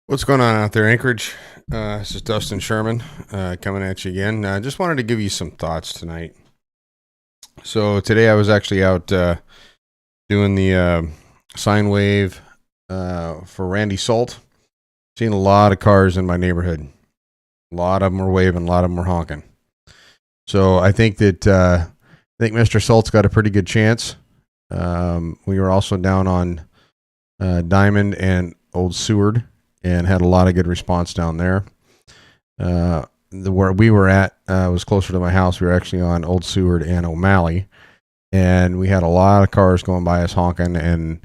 What's going on out there, Anchorage? This is Dustin Sherman coming at you again. Just wanted to give you some thoughts tonight. So today I was actually out doing the sine wave for Randy Salt. Seen a lot of cars in my neighborhood. A lot of them were waving, a lot of them were honking. So I think that Mr. Salt's got a pretty good chance. We were also down on Diamond and Old Seward, and had a lot of good response down there. Where we were at was closer to my house. We were actually on Old Seward and O'Malley, and we had a lot of cars going by us honking and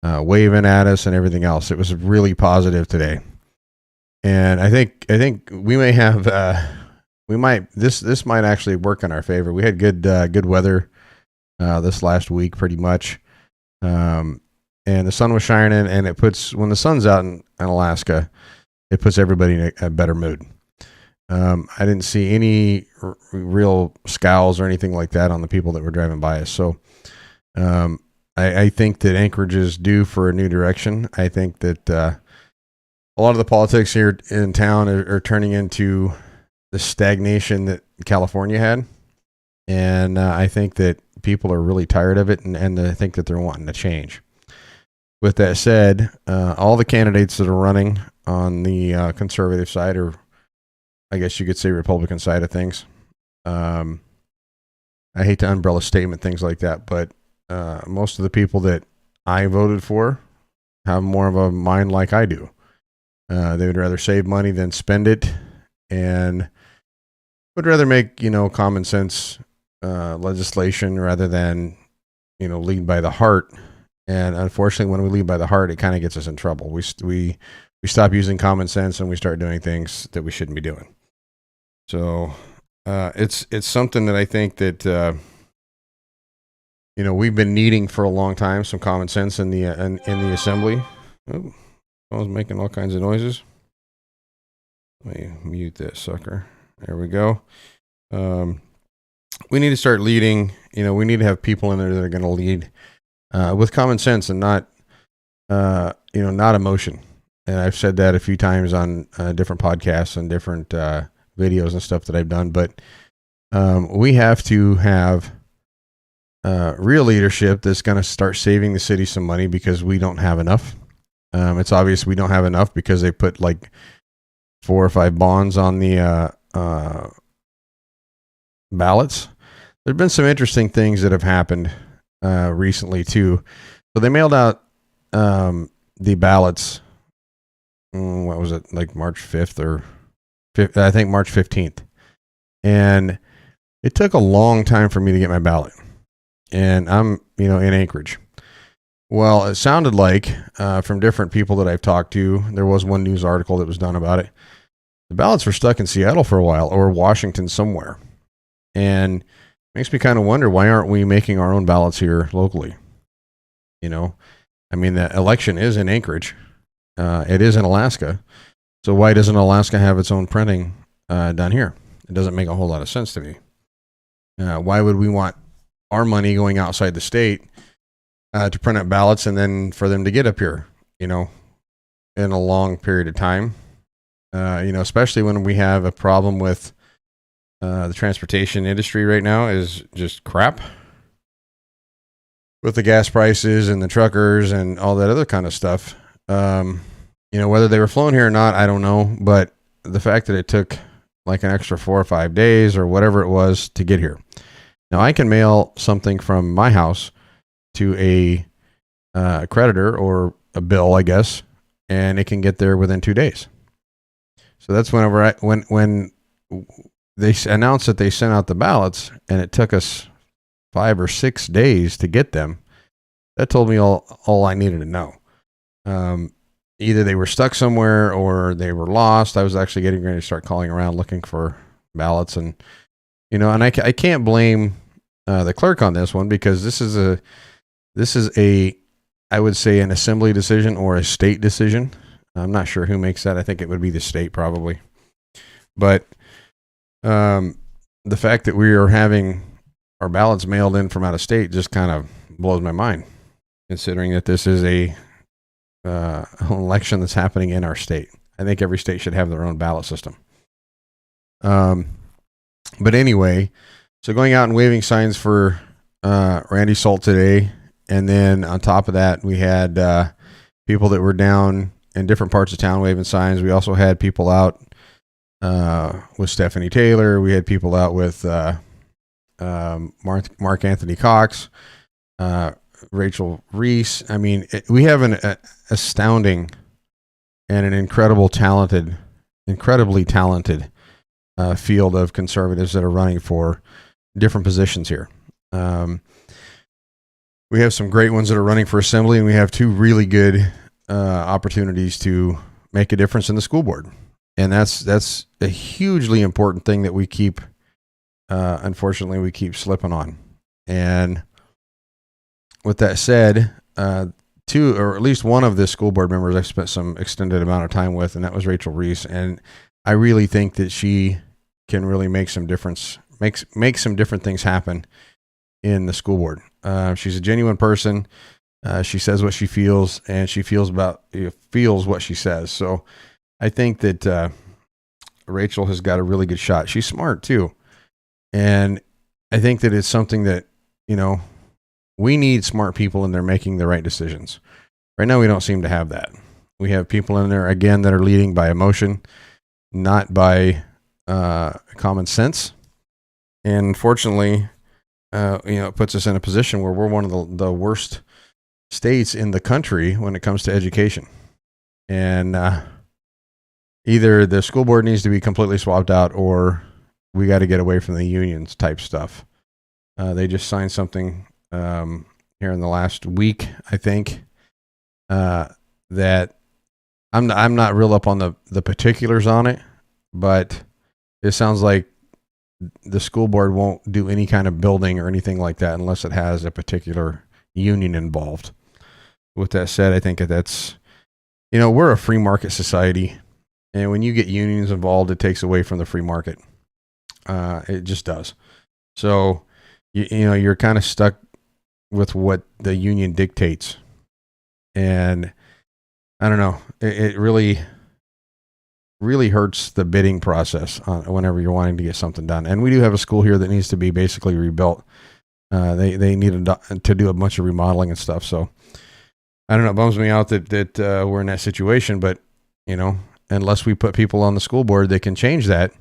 waving at us and everything else. It was really positive today, and I think we may have this might actually work in our favor. We had good weather this last week, pretty much. And the sun was shining, and when the sun's out in Alaska, it puts everybody in a better mood. I didn't see any real scowls or anything like that on the people that were driving by us. So I think that Anchorage is due for a new direction. I think that a lot of the politics here in town are turning into the stagnation that California had. And I think that people are really tired of it, and I think that they're wanting to change. With that said, all the candidates that are running on the conservative side, or I guess you could say Republican side of things, I hate to umbrella statement things like that, but most of the people that I voted for have more of a mind like I do. They would rather save money than spend it, and would rather make common sense legislation rather than lead by the heart. And unfortunately, when we lead by the heart, it kind of gets us in trouble. We stop using common sense and we start doing things that we shouldn't be doing. So it's something that I think that we've been needing for a long time. Some common sense in the assembly. Oh, I was making all kinds of noises. Let me mute that sucker. There we go. We need to start leading. We need to have people in there that are going to lead with common sense and not emotion. And I've said that a few times on different podcasts and different videos and stuff that I've done. But we have to have real leadership that's going to start saving the city some money, because we don't have enough. It's obvious we don't have enough because they put like 4 or 5 bonds on the ballots. There have been some interesting things that have happened recently too. So they mailed out the ballots. What was it, like March 5th or 5th? I think March 15th. And it took a long time for me to get my ballot. And I'm, in Anchorage. Well, it sounded like from different people that I've talked to, there was one news article that was done about it. The ballots were stuck in Seattle for a while, or Washington somewhere. And makes me kind of wonder, why aren't we making our own ballots here locally? The election is in Anchorage. It is in Alaska. So why doesn't Alaska have its own printing done here? It doesn't make a whole lot of sense to me. Why would we want our money going outside the state to print out ballots and then for them to get up here, in a long period of time? Especially when we have a problem with the transportation industry right now is just crap with the gas prices and the truckers and all that other kind of stuff. Whether they were flown here or not, I don't know. But the fact that it took like an extra 4 or 5 days or whatever it was to get here. Now I can mail something from my house to a creditor or a bill, I guess, and it can get there within 2 days. So that's when they announced that they sent out the ballots, and it took us 5 or 6 days to get them. That told me all I needed to know. Either they were stuck somewhere or they were lost. I was actually getting ready to start calling around looking for ballots, and I can't blame the clerk on this one, because this is a I would say an assembly decision or a state decision. I'm not sure who makes that. I think it would be the state probably, but the fact that we are having our ballots mailed in from out of state just kind of blows my mind, considering that this is a election that's happening in our state. I think every state should have their own ballot system. But anyway, so going out and waving signs for Randy Salt today, and then on top of that, we had people that were down in different parts of town waving signs. We also had people out with Stephanie Taylor. We had people out with Mark Anthony Cox, Rachel Reese. I mean, we have an astounding and an incredibly talented field of conservatives that are running for different positions here. We have some great ones that are running for assembly, and we have two really good opportunities to make a difference in the school board. And that's a hugely important thing that we keep, unfortunately, we keep slipping on. And with that said, two, or at least one of the school board members I've spent some extended amount of time with, and that was Rachel Reese. And I really think that she can really make some difference, make some different things happen in the school board. She's a genuine person. She says what she feels, and she feels what she says. So I think that Rachel has got a really good shot. She's smart too. And I think that it's something that, we need smart people in there making the right decisions. Right now, we don't seem to have that. We have people in there, again, that are leading by emotion, not by common sense. And unfortunately, it puts us in a position where we're one of the worst states in the country when it comes to education. And either the school board needs to be completely swapped out, or we got to get away from the unions type stuff. They just signed something here in the last week, I think, that I'm not real up on the particulars on it, but it sounds like the school board won't do any kind of building or anything like that unless it has a particular union involved. With that said, I think that's, we're a free market society, and when you get unions involved, it takes away from the free market. It just does. So, you're kind of stuck with what the union dictates. And I don't know, it really, really hurts the bidding process whenever you're wanting to get something done. And we do have a school here that needs to be basically rebuilt. They need to do a bunch of remodeling and stuff. So I don't know, it bums me out that we're in that situation, but unless we put people on the school board that can change that,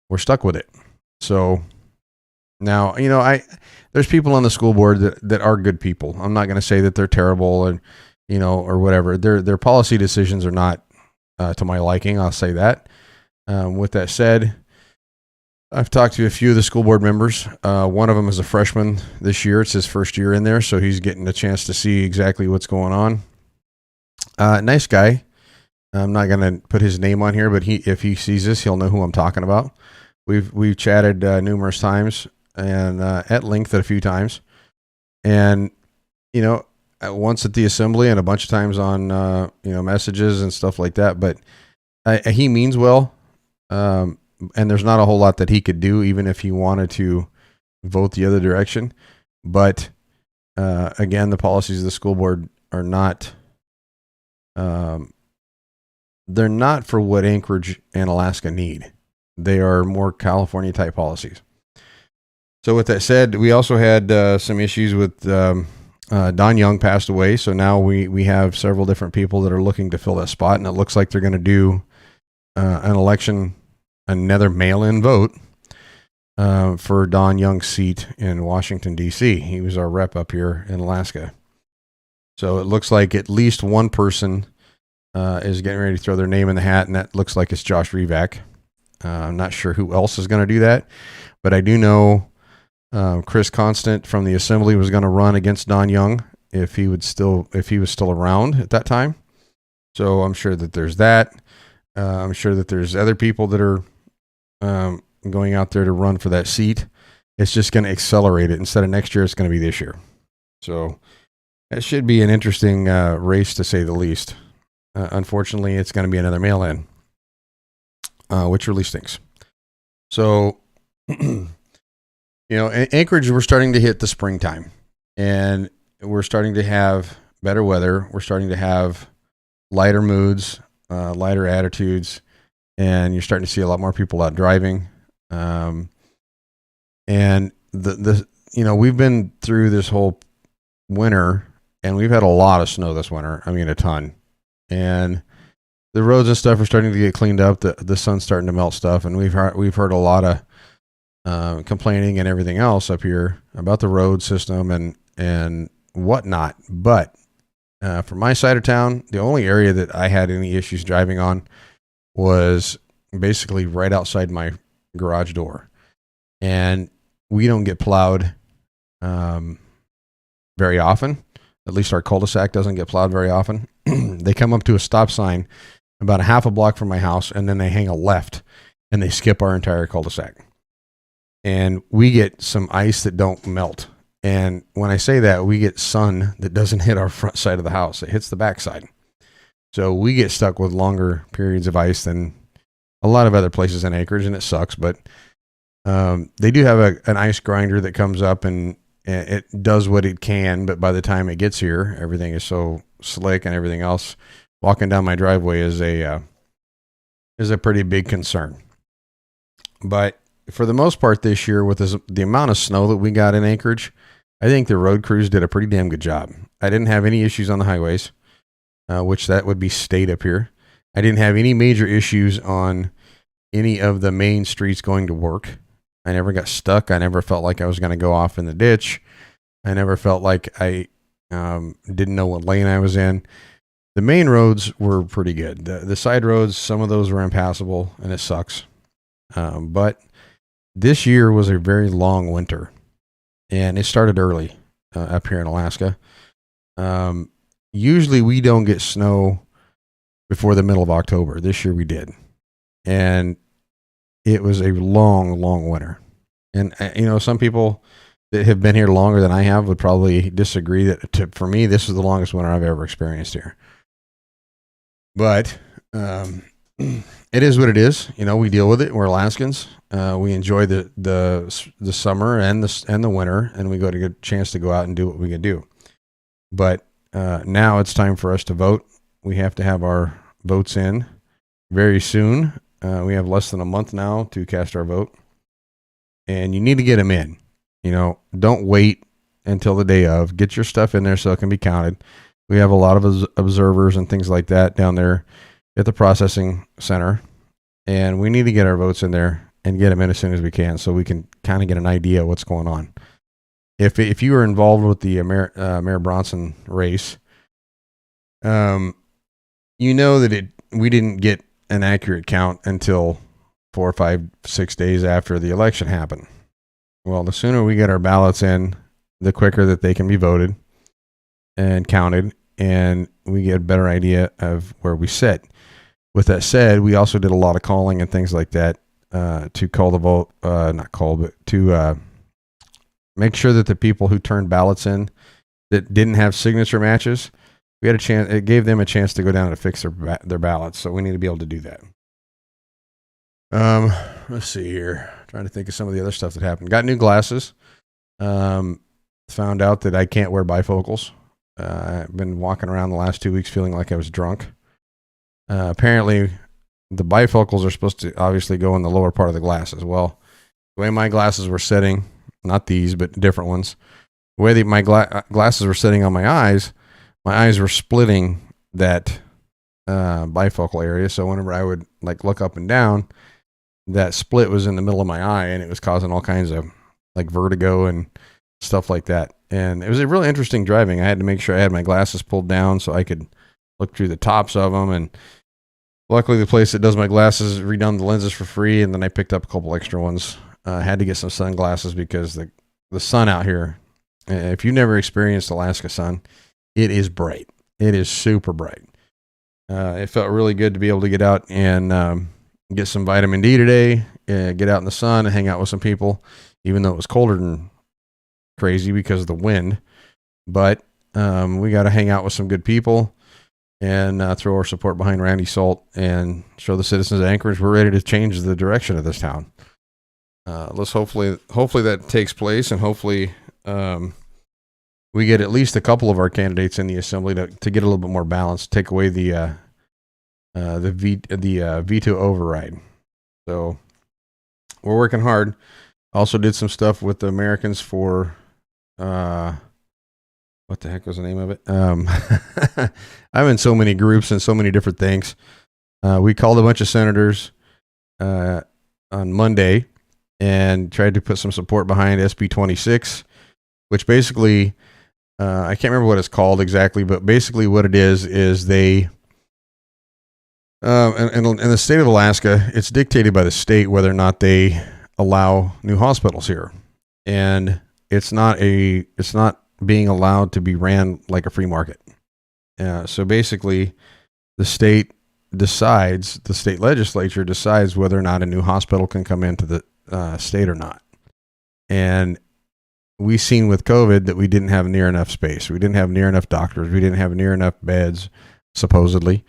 we're stuck with it. So now, there's people on the school board that are good people. I'm not going to say that they're terrible and, or whatever. Their policy decisions are not to my liking. I'll say that. With that said, I've talked to a few of the school board members. One of them is a freshman this year. It's his first year in there, so he's getting a chance to see exactly what's going on. Nice guy. I'm not going to put his name on here, but if he sees this, he'll know who I'm talking about. We've chatted numerous times and at length a few times, and once at the assembly and a bunch of times on messages and stuff like that. But he means well, and there's not a whole lot that he could do, even if he wanted to vote the other direction. But again, the policies of the school board are not. They're not for what Anchorage and Alaska need. They are more California type policies. So with that said, we also had some issues with Don Young passed away. So now we have several different people that are looking to fill that spot. And it looks like they're going to do an election, another mail-in vote for Don Young's seat in Washington, D.C. He was our rep up here in Alaska. So it looks like at least one person is getting ready to throw their name in the hat, and that looks like it's Josh Revac. I'm not sure who else is going to do that, but I do know Chris Constant from the assembly was going to run against Don Young if he was still around at that time. So I'm sure that there's that. I'm sure that there's other people that are going out there to run for that seat. It's just going to accelerate it. Instead of next year, it's going to be this year. So that should be an interesting race, to say the least. Unfortunately, it's going to be another mail-in, which really stinks. So, Anchorage, we're starting to hit the springtime, and we're starting to have better weather. We're starting to have lighter moods, lighter attitudes, and you're starting to see a lot more people out driving. And the we've been through this whole winter, and we've had a lot of snow this winter. I mean, a ton. And the roads and stuff are starting to get cleaned up. The sun's starting to melt stuff, and we've heard a lot of complaining and everything else up here about the road system and whatnot. But from my side of town, the only area that I had any issues driving on was basically right outside my garage door. And we don't get plowed very often. At least our cul-de-sac doesn't get plowed very often. They come up to a stop sign about a half a block from my house, and then they hang a left, and they skip our entire cul-de-sac. And we get some ice that don't melt. And when I say that, we get sun that doesn't hit our front side of the house. It hits the back side. So we get stuck with longer periods of ice than a lot of other places in Anchorage, and it sucks. But they do have an ice grinder that comes up, and it does what it can. But by the time it gets here, everything is so slick and everything else. Walking down my driveway is a pretty big concern. But for the most part this year, with the amount of snow that we got in Anchorage, I think the road crews did a pretty damn good job. I didn't have any issues on the highways, which that would be state up here. I didn't have any major issues on any of the main streets going to work. I never got stuck. I never felt like I was going to go off in the ditch. I never felt like I didn't know what lane I was in. The main roads were pretty good. The side roads, some of those were impassable, and it sucks. But this year was a very long winter, and it started early up here in Alaska. Usually we don't get snow before the middle of October. This year we did. And it was a long, long winter. And, some people that have been here longer than I have would probably disagree that for me, this is the longest winter I've ever experienced here. But it is what it is. We deal with it. We're Alaskans. We enjoy the summer and the winter, and we get a good chance to go out and do what we can do. But now it's time for us to vote. We have to have our votes in very soon. We have less than a month now to cast our vote, and you need to get them in. Don't wait until the day of. Get your stuff in there so it can be counted. We have a lot of observers and things like that down there at the processing center, and we need to get our votes in there and get them in as soon as we can so we can kind of get an idea of what's going on. If you were involved with the Mayor Bronson race, that we didn't get an accurate count until 4, 5, 6 days after the election happened. Well, the sooner we get our ballots in, the quicker that they can be voted and counted, and we get a better idea of where we sit. With that said, we also did a lot of calling and things like that to call the vote, to make sure that the people who turned ballots in that didn't have signature matches, we had a chance. It gave them a chance to go down and fix their ballots. So we need to be able to do that. Let's see here. Trying to think of some of the other stuff that happened. Got new glasses. Found out that I can't wear bifocals. I've been walking around the last 2 weeks feeling like I was drunk. Apparently, the bifocals are supposed to obviously go in the lower part of the glasses. Well, the way my glasses were sitting, not these, but different ones, the way my glasses were sitting on my eyes were splitting that bifocal area. So whenever I would look up and down, that split was in the middle of my eye, and it was causing all kinds of vertigo and stuff like that. And it was a really interesting driving. I had to make sure I had my glasses pulled down so I could look through the tops of them. And luckily the place that does my glasses redone the lenses for free. And then I picked up a couple extra ones. I had to get some sunglasses because the sun out here, if you've never experienced Alaska sun, it is bright. It is super bright. It felt really good to be able to get out and get some vitamin D today, get out in the sun and hang out with some people, even though it was colder than crazy because of the wind. But we got to hang out with some good people and throw our support behind Randy Salt and show the citizens of Anchorage we're ready to change the direction of this town. Let's hopefully that takes place, and hopefully we get at least a couple of our candidates in the assembly to get a little bit more balance, take away the the veto override. So we're working hard. Also did some stuff with the Americans for what the heck was the name of it? I'm in so many groups and so many different things. We called a bunch of senators on Monday and tried to put some support behind SB 26, which basically, I can't remember what it's called exactly, but basically what it is they, in the state of Alaska, it's dictated by the state whether or not they allow new hospitals here. And it's not being allowed to be ran like a free market. So basically, the state legislature decides whether or not a new hospital can come into the state or not. And we seen with COVID that we didn't have near enough space. We didn't have near enough doctors. We didn't have near enough beds, supposedly,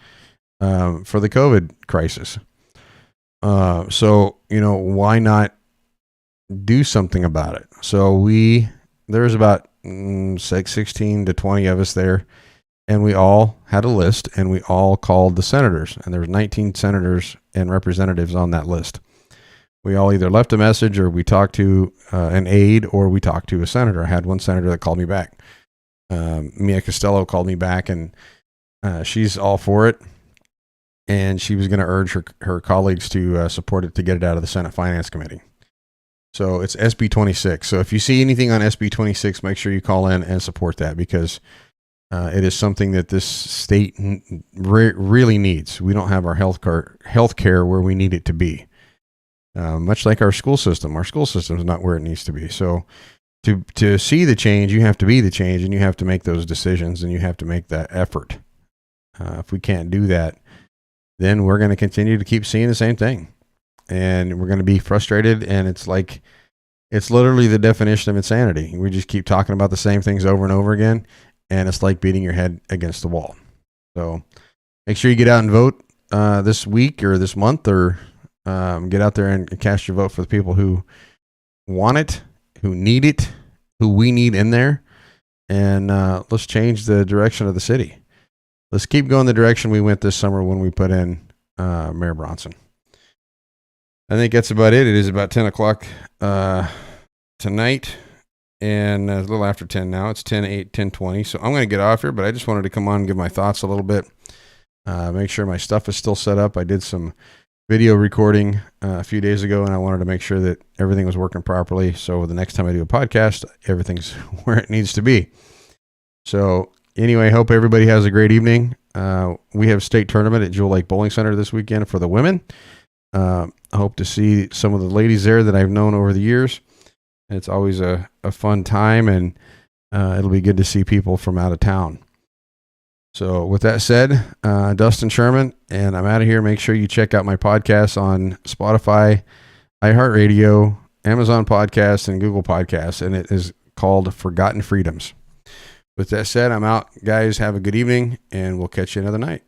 for the COVID crisis. So, why not do something about it? So there's about 16 to 20 of us there, and we all had a list, and we all called the senators, and there's 19 senators and representatives on that list. We all either left a message, or we talked to an aide, or we talked to a senator. I had one senator that called me back. Mia Costello called me back, and she's all for it, and she was going to urge her colleagues to support it to get it out of the Senate Finance Committee. So it's SB 26. So if you see anything on SB 26, make sure you call in and support that, because it is something that this state really needs. We don't have our health care where we need it to be. Much like our school system. Our school system is not where it needs to be. So to see the change, you have to be the change, and you have to make those decisions, and you have to make that effort. If we can't do that, then we're going to continue to keep seeing the same thing. And we're going to be frustrated, and it's literally the definition of insanity. We just keep talking about the same things over and over again, and it's like beating your head against the wall. So make sure you get out and vote this week or this month, or get out there and cast your vote for the people who want it, who need it, who we need in there, and let's change the direction of the city. Let's keep going the direction we went this summer when we put in Mayor Bronson. I think that's about it. It is about 10 o'clock tonight, and a little after 10 now. It's 10:20, so I'm going to get off here, but I just wanted to come on and give my thoughts a little bit, make sure my stuff is still set up. I did some video recording a few days ago, and I wanted to make sure that everything was working properly, so the next time I do a podcast, everything's where it needs to be. So anyway, hope everybody has a great evening. We have state tournament at Jewel Lake Bowling Center this weekend for the women. I hope to see some of the ladies there that I've known over the years. It's always a fun time, and it'll be good to see people from out of town. So with that said, Dustin Sherman, and I'm out of here. Make sure you check out my podcast on Spotify, iHeartRadio, Amazon Podcasts, and Google Podcasts, and it is called Forgotten Freedoms. With that said, I'm out. Guys, have a good evening, and we'll catch you another night.